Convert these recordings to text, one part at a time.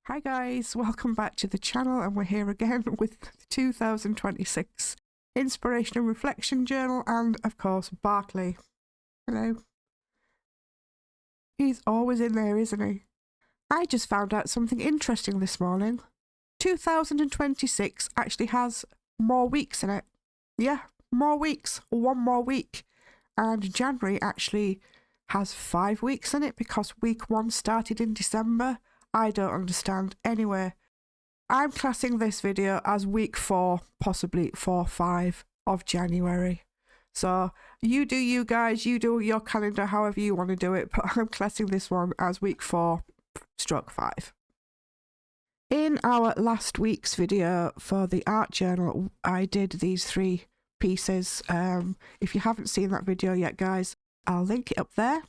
Hi guys, welcome back to the channel, and we're here again with the 2026 Inspiration and Reflection Journal and, of course, Barkley. Hello. He's always in there, isn't he? I just found out something interesting this morning. 2026 actually has more weeks in it. Yeah, more weeks. One more week. And January actually has 5 weeks in it because week 1 started in December. I don't understand. Anyway, I'm classing this video as week 4, possibly 4 or 5 of January. So you do you guys, you do your calendar however you want to do it, but I'm classing this one as week 4/5. In our last week's video for the art journal, I did these 3 pieces. If you haven't seen that video yet, guys, I'll link it up there.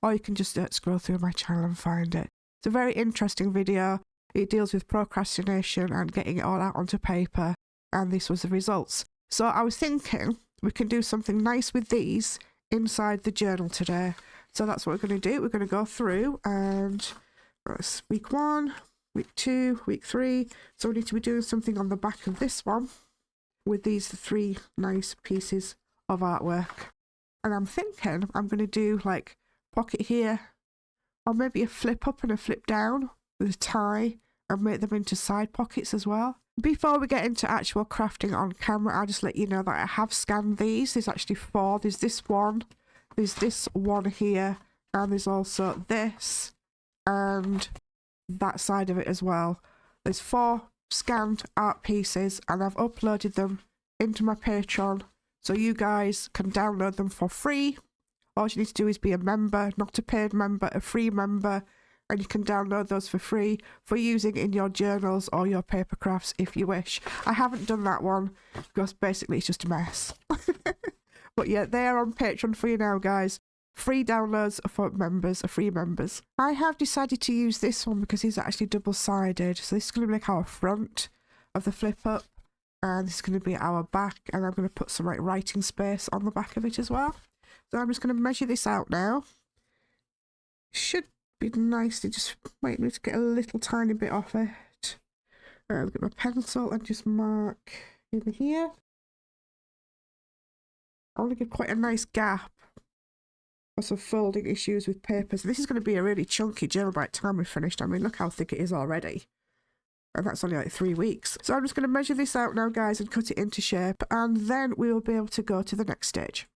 Or you can just scroll through my channel and find it. It's a very interesting video. It deals with procrastination and getting it all out onto paper, and this was the results. So I was thinking we can do something nice with these inside the journal today. So that's what we're going to do. We're going to go through and that's week 1, week 2, week 3. So we need to be doing something on the back of this one with these 3 nice pieces of artwork. And I'm thinking I'm going to do like pocket here, or maybe a flip up and a flip down with a tie and make them into side pockets as well. Before we get into actual crafting on camera, I'll just let you know that I have scanned these. There's actually 4. There's this one, there's this one here, and there's also this and that side of it as well. There's 4 scanned art pieces, and I've uploaded them into my Patreon so you guys can download them for free. All you need to do is be a member, not a paid member, a free member, and you can download those for free for using in your journals or your paper crafts if you wish. I haven't done that one because basically it's just a mess. But yeah, they are on Patreon for you now, guys. Free downloads for members, free members. I have decided to use this one because it's actually double-sided. So this is going to be like our front of the flip up, and this is going to be our back, and I'm going to put some like writing space on the back of it as well. So I'm just going to measure this out now. Should be nice to just wait me to get a little tiny bit off it. I'll get my pencil and just mark in here. I want to give quite a nice gap for some folding issues with papers. This is going to be a really chunky journal by the time we're finished. I mean, look how thick it is already. And that's only like 3 weeks. So I'm just going to measure this out now, guys, and cut it into shape. And then we will be able to go to the next stage.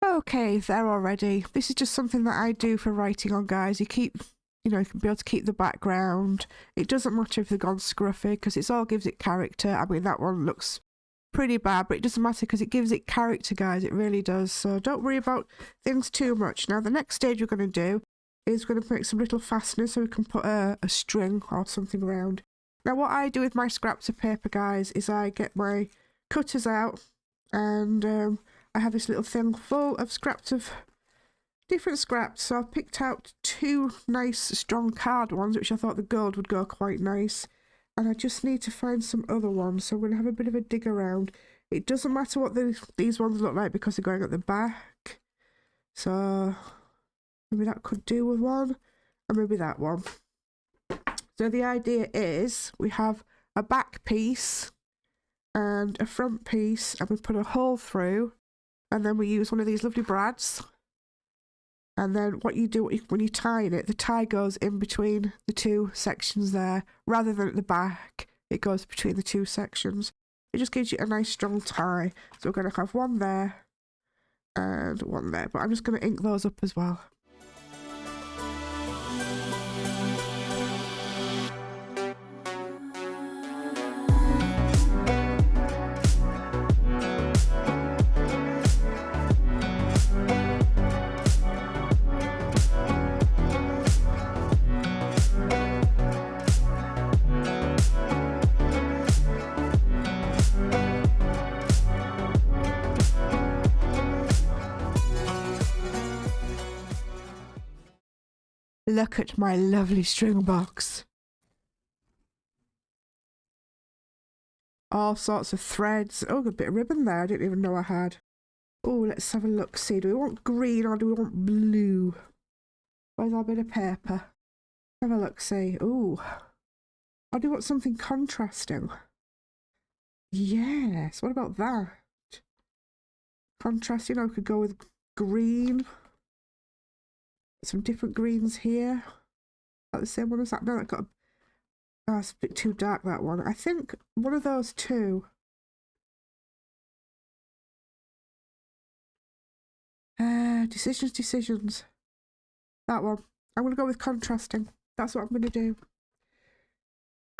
Okay, there already. This is just something that I do for writing on, guys. You can be able to keep the background. It doesn't matter if they've gone scruffy because it all gives it character. I mean, that one looks pretty bad, but it doesn't matter because it gives it character, guys. It really does. So don't worry about things too much. Now, the next stage we're going to do is we're going to make some little fasteners so we can put a string or something around. Now, what I do with my scraps of paper, guys, is I get my cutters out and I have this little thing full of scraps of different scraps. So I've picked out 2 nice strong card ones, which I thought the gold would go quite nice. And I just need to find some other ones. So I'm going to have a bit of a dig around. It doesn't matter what these ones look like because they're going at the back. So maybe that could do with one. or maybe that one. So the idea is we have a back piece and a front piece, and we put a hole through, and then we use one of these lovely brads. And then what you do when you tie it, the tie goes in between the two sections there, rather than at the back. It goes between the two sections. It just gives you a nice strong tie. So we're going to have one there and one there, but I'm just going to ink those up as well. Look at my lovely string box. All sorts of threads. Oh, a bit of ribbon there. I didn't even know I had. Oh, let's have a look. See, do we want green or do we want blue? Where's our bit of paper? Have a look. See. Oh, I do want something contrasting. Yes. What about that? Contrasting. I could go with green. Some different greens here. Like the same one as that. No, that got a... Oh, it's a bit too dark, that one. I think one of those two. Decisions. That one. I'm going to go with contrasting. That's what I'm going to do.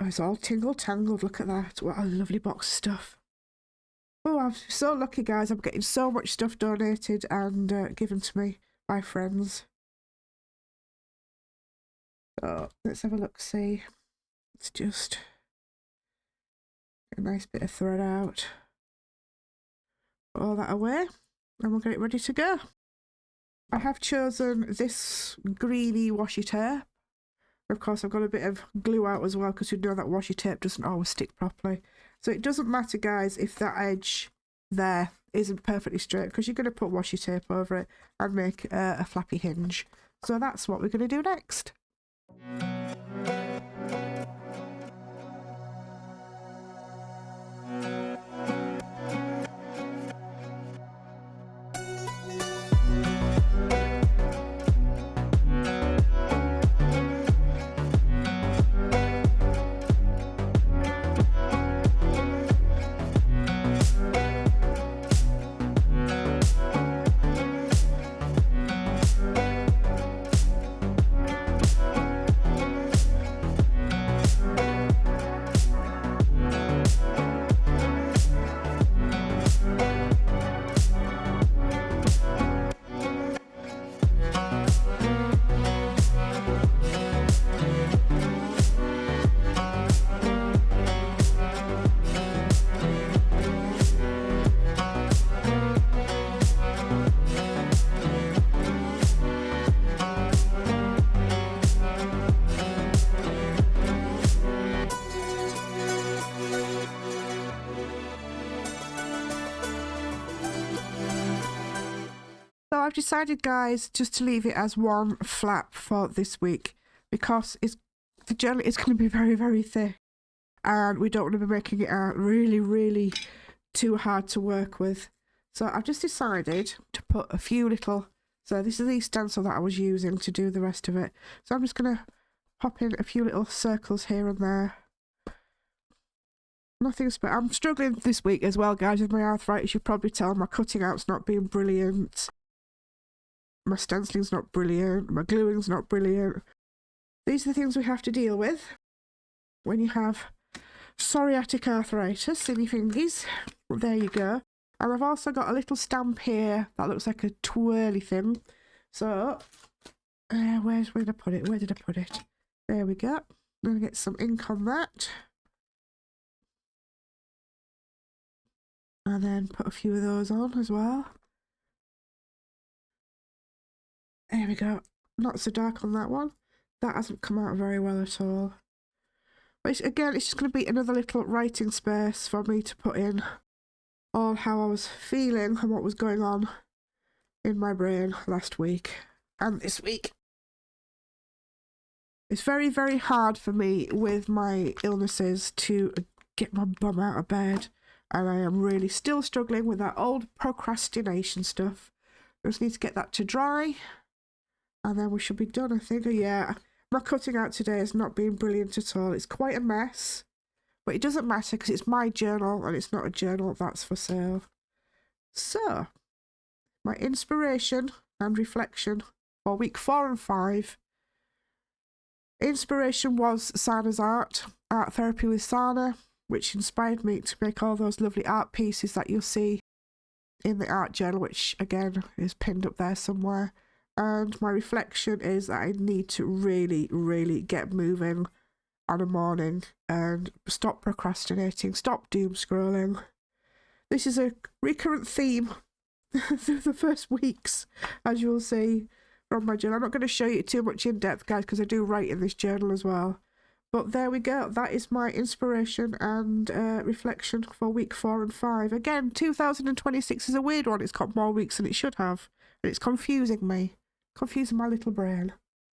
Oh, it's all tingle-tangled. Look at that. What a lovely box of stuff. Oh, I'm so lucky, guys. I'm getting so much stuff donated and given to me by friends. Oh, let's have a look, see. It's just a nice bit of thread out. Put all that away, and we'll get it ready to go. I have chosen this greeny washi tape. Of course, I've got a bit of glue out as well, because you know that washi tape doesn't always stick properly. So it doesn't matter, guys, if that edge there isn't perfectly straight, because you're going to put washi tape over it and make a flappy hinge. So that's what we're going to do next. So I've decided, guys, just to leave it as one flap for this week, because the jelly is going to be very, very thick, and we don't want to be making it out really, really too hard to work with. So I've just decided to put a few little... So this is the stencil that I was using to do the rest of it. So I'm just going to pop in a few little circles here and there. Nothing special. I'm struggling this week as well, guys, with my arthritis. You probably tell my cutting out's not being brilliant. My stenciling's not brilliant. My gluing's not brilliant. These are the things we have to deal with when you have psoriatic arthritis in your fingers. Well, there you go. And I've also got a little stamp here that looks like a twirly thing. So, where did I put it? Where did I put it? There we go. I'm going to get some ink on that. And then put a few of those on as well. There we go. Not so dark on that one. That hasn't come out very well at all. But again, it's just going to be another little writing space for me to put in all how I was feeling and what was going on in my brain last week and this week. It's very, very hard for me with my illnesses to get my bum out of bed. And I am really still struggling with that old procrastination stuff. I just need to get that to dry. And then we should be done, I think. Yeah, my cutting out today has not been brilliant at all. It's quite a mess. But it doesn't matter because it's my journal and it's not a journal that's for sale. So, my inspiration and reflection for week 4 and 5. Inspiration was Sana's art therapy with Sana, which inspired me to make all those lovely art pieces that you'll see in the art journal, which again is pinned up there somewhere. And my reflection is that I need to really, really get moving on a morning and stop procrastinating, stop doom scrolling. This is a recurrent theme through the first weeks, as you'll see from my journal. I'm not going to show you too much in depth, guys, because I do write in this journal as well. But there we go. That is my inspiration and reflection for week 4 and 5. Again, 2026 is a weird one. It's got more weeks than it should have. And it's confusing me. Confusing my little brain.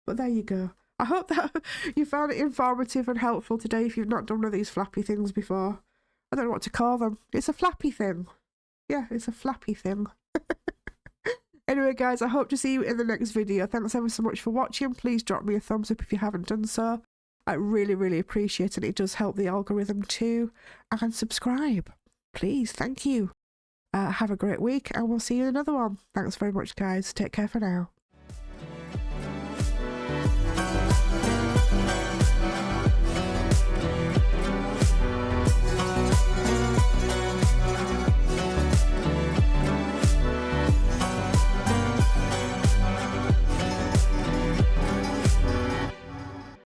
But there you go. I hope that you found it informative and helpful today if you've not done one of these flappy things before. I don't know what to call them. It's a flappy thing. Yeah, it's a flappy thing. Anyway, guys, I hope to see you in the next video. Thanks ever so much for watching. Please drop me a thumbs up if you haven't done so. I really, really appreciate it. It does help the algorithm too. And subscribe. Please, thank you. Have a great week and we'll see you in another one. Thanks very much, guys. Take care for now.